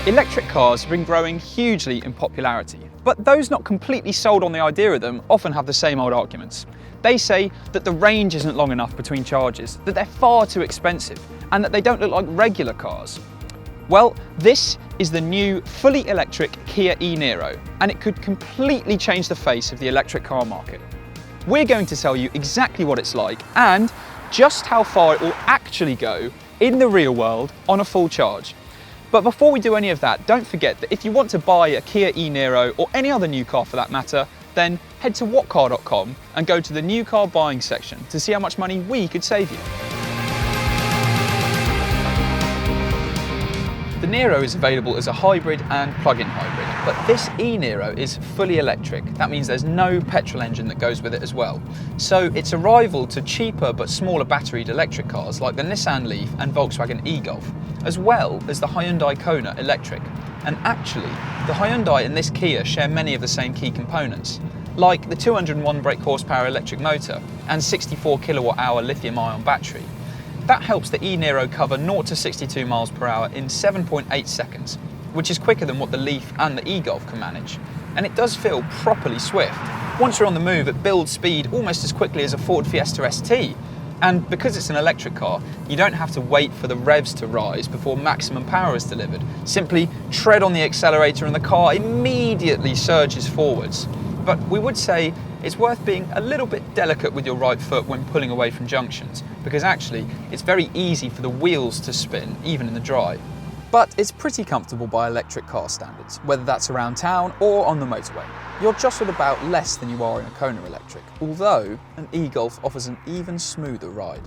Electric cars have been growing hugely in popularity, but those not completely sold on the idea of them often have the same old arguments. They say that the range isn't long enough between charges, that they're far too expensive, and that they don't look like regular cars. Well, this is the new fully electric Kia e-Niro, and it could completely change the face of the electric car market. We're going to tell you exactly what it's like and just how far it will actually go in the real world on a full charge. But before we do any of that, don't forget that if you want to buy a Kia e-Niro or any other new car for that matter, then head to whatcar.com and go to the new car buying section to see how much money we could save you. The Niro is available as a hybrid and plug-in hybrid, but this e-Niro is fully electric. That means there's no petrol engine that goes with it as well. So it's a rival to cheaper but smaller batteried electric cars like the Nissan Leaf and Volkswagen e-Golf, as well as the Hyundai Kona electric. And actually, the Hyundai and this Kia share many of the same key components, like the 201 brake horsepower electric motor and 64 kilowatt-hour lithium-ion battery. That helps the e-Niro cover 0 to 62 miles per hour in 7.8 seconds, which is quicker than what the Leaf and the e-Golf can manage. And it does feel properly swift. Once you're on the move, it builds speed almost as quickly as a Ford Fiesta ST. And because it's an electric car, you don't have to wait for the revs to rise before maximum power is delivered. Simply tread on the accelerator and the car immediately surges forwards. But we would say it's worth being a little bit delicate with your right foot when pulling away from junctions, because actually it's very easy for the wheels to spin, even in the drive. But it's pretty comfortable by electric car standards, whether that's around town or on the motorway. You're jostled about less than you are in a Kona electric, although an e-Golf offers an even smoother ride.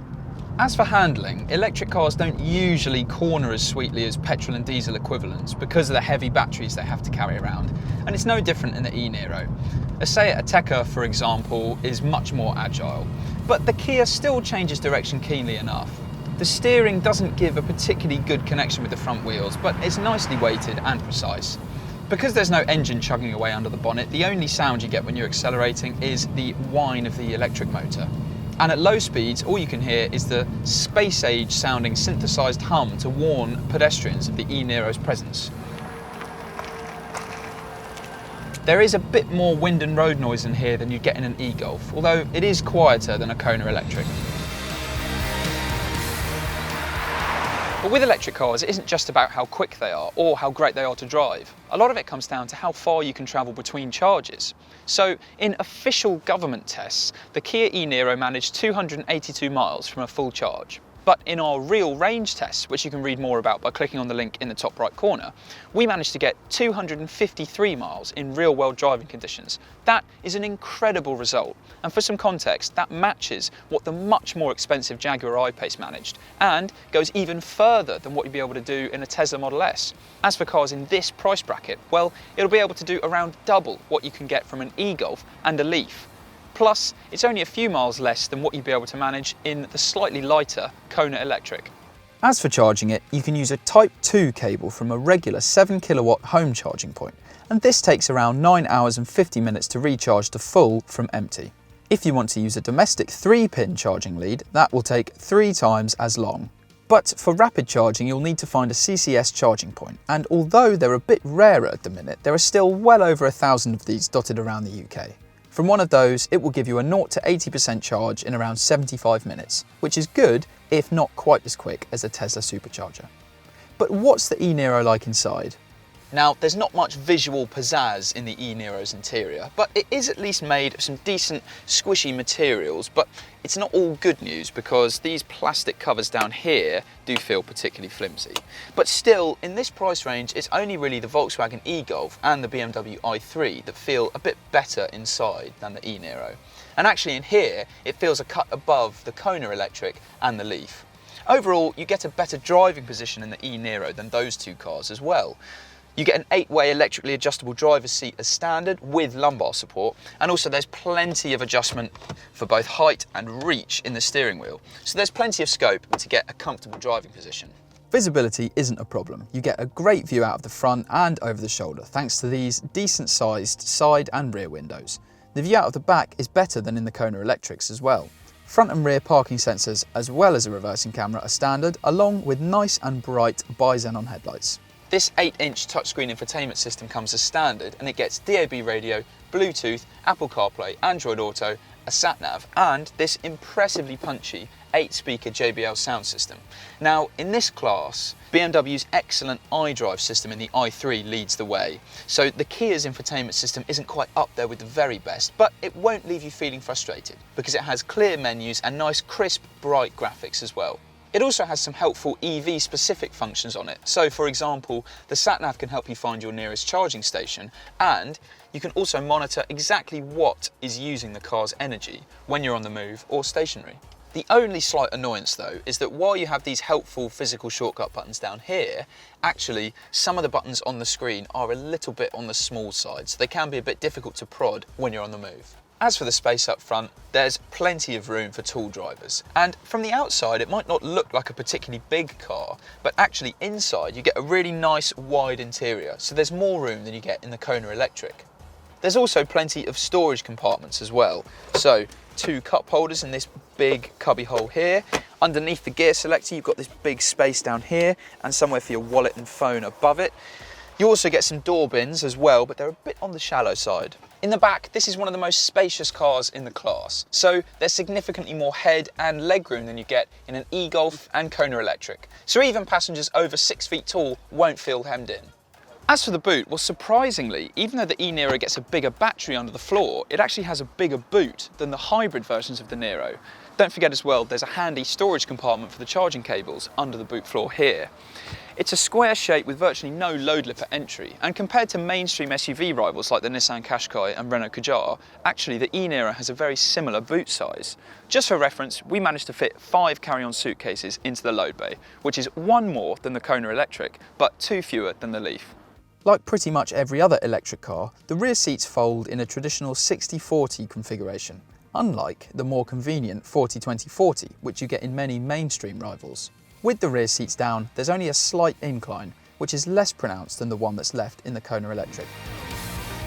As for handling, electric cars don't usually corner as sweetly as petrol and diesel equivalents because of the heavy batteries they have to carry around, and it's no different in the e-Niro. A Seat Ateca, for example, is much more agile, but the Kia still changes direction keenly enough. The steering doesn't give a particularly good connection with the front wheels, but it's nicely weighted and precise. Because there's no engine chugging away under the bonnet, the only sound you get when you're accelerating is the whine of the electric motor. And at low speeds, all you can hear is the space-age sounding synthesized hum to warn pedestrians of the e-Niro's presence. There is a bit more wind and road noise in here than you get in an e-Golf, although it is quieter than a Kona electric. But with electric cars, it isn't just about how quick they are or how great they are to drive. A lot of it comes down to how far you can travel between charges. So in official government tests, the Kia e-Niro managed 282 miles from a full charge. But in our real range tests, which you can read more about by clicking on the link in the top right corner, we managed to get 253 miles in real-world driving conditions. That is an incredible result. And for some context, that matches what the much more expensive Jaguar I-Pace managed, and goes even further than what you'd be able to do in a Tesla Model S. As for cars in this price bracket, well, it'll be able to do around double what you can get from an e-Golf and a Leaf. Plus, it's only a few miles less than what you'd be able to manage in the slightly lighter Kona electric. As for charging it, you can use a Type 2 cable from a regular 7 kilowatt home charging point, and this takes around 9 hours and 50 minutes to recharge to full from empty. If you want to use a domestic 3-pin charging lead, that will take 3 times as long. But for rapid charging, you'll need to find a CCS charging point, and although they're a bit rarer at the minute, there are still well over 1,000 of these dotted around the UK. From one of those, it will give you a 0 to 80% charge in around 75 minutes, which is good, if not quite as quick as a Tesla supercharger. But what's the e-Niro like inside? Now, there's not much visual pizzazz in the e-Niro's interior, but it is at least made of some decent squishy materials, but it's not all good news because these plastic covers down here do feel particularly flimsy. But still, in this price range, it's only really the Volkswagen e-Golf and the BMW i3 that feel a bit better inside than the e-Niro. And actually in here, it feels a cut above the Kona electric and the Leaf. Overall, you get a better driving position in the e-Niro than those two cars as well. You get an 8-way electrically adjustable driver's seat as standard with lumbar support, and also there's plenty of adjustment for both height and reach in the steering wheel. So there's plenty of scope to get a comfortable driving position. Visibility isn't a problem. You get a great view out of the front and over the shoulder thanks to these decent sized side and rear windows. The view out of the back is better than in the Kona electrics as well. Front and rear parking sensors as well as a reversing camera are standard, along with nice and bright bi-xenon headlights. This 8-inch touchscreen infotainment system comes as standard, and it gets DAB radio, Bluetooth, Apple CarPlay, Android Auto, a sat-nav, and this impressively punchy 8-speaker JBL sound system. Now, in this class, BMW's excellent iDrive system in the i3 leads the way. So the Kia's infotainment system isn't quite up there with the very best, but it won't leave you feeling frustrated because it has clear menus and nice, crisp, bright graphics as well. It also has some helpful EV-specific functions on it. So, for example, the sat-nav can help you find your nearest charging station, and you can also monitor exactly what is using the car's energy when you're on the move or stationary. The only slight annoyance, though, is that while you have these helpful physical shortcut buttons down here, actually some of the buttons on the screen are a little bit on the small side, so they can be a bit difficult to prod when you're on the move. As for the space up front, there's plenty of room for tall drivers. And from the outside, it might not look like a particularly big car, but actually inside you get a really nice wide interior, so there's more room than you get in the Kona Electric. There's also plenty of storage compartments as well. So 2 cup holders in this big cubby hole here. Underneath the gear selector, you've got this big space down here and somewhere for your wallet and phone above it. You also get some door bins as well, but they're a bit on the shallow side. In the back, this is one of the most spacious cars in the class, so there's significantly more head and legroom than you get in an e-Golf and Kona Electric, so even passengers over 6 feet tall won't feel hemmed in. As for the boot, well, surprisingly, even though the e-Niro gets a bigger battery under the floor, it actually has a bigger boot than the hybrid versions of the Niro. Don't forget as well, there's a handy storage compartment for the charging cables under the boot floor here. It's a square shape with virtually no load lip at entry, and compared to mainstream SUV rivals like the Nissan Qashqai and Renault Kadjar, actually the e-Niro has a very similar boot size. Just for reference, we managed to fit 5 carry-on suitcases into the load bay, which is 1 more than the Kona Electric, but 2 fewer than the Leaf. Like pretty much every other electric car, the rear seats fold in a traditional 60-40 configuration, unlike the more convenient 40-20-40, which you get in many mainstream rivals. With the rear seats down, there's only a slight incline, which is less pronounced than the one that's left in the Kona Electric.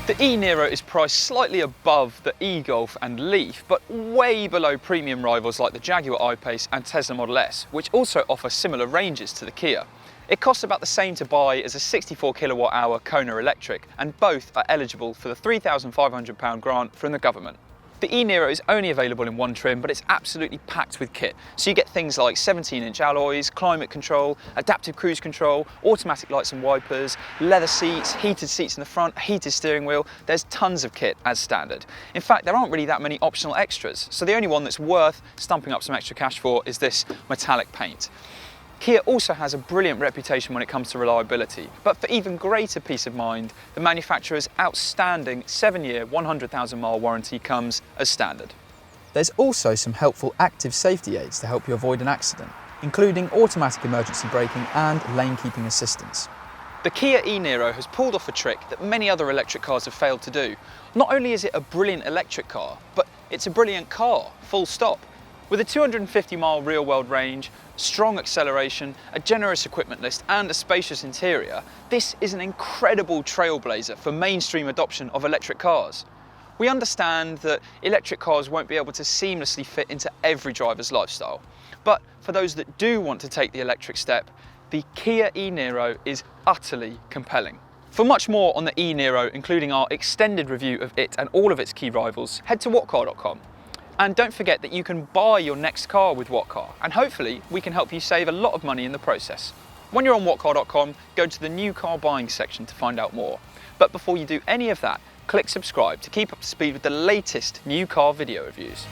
The e-Niro is priced slightly above the e-Golf and Leaf, but way below premium rivals like the Jaguar I-Pace and Tesla Model S, which also offer similar ranges to the Kia. It costs about the same to buy as a 64 kilowatt-hour Kona Electric, and both are eligible for the £3,500 grant from the government. The e-Niro is only available in 1 trim, but it's absolutely packed with kit. So you get things like 17-inch alloys, climate control, adaptive cruise control, automatic lights and wipers, leather seats, heated seats in the front, a heated steering wheel. There's tons of kit as standard. In fact, there aren't really that many optional extras, so the only one that's worth stumping up some extra cash for is this metallic paint. Kia also has a brilliant reputation when it comes to reliability, but for even greater peace of mind, the manufacturer's outstanding 7-year, 100,000 mile warranty comes as standard. There's also some helpful active safety aids to help you avoid an accident, including automatic emergency braking and lane keeping assistance. The Kia e-Niro has pulled off a trick that many other electric cars have failed to do. Not only is it a brilliant electric car, but it's a brilliant car, full stop. With a 250-mile real-world range, strong acceleration, a generous equipment list and a spacious interior, this is an incredible trailblazer for mainstream adoption of electric cars. We understand that electric cars won't be able to seamlessly fit into every driver's lifestyle, but for those that do want to take the electric step, the Kia e-Niro is utterly compelling. For much more on the e-Niro, including our extended review of it and all of its key rivals, head to whatcar.com. And don't forget that you can buy your next car with Whatcar, and hopefully we can help you save a lot of money in the process. When you're on whatcar.com, go to the new car buying section to find out more. But before you do any of that, click subscribe to keep up to speed with the latest new car video reviews.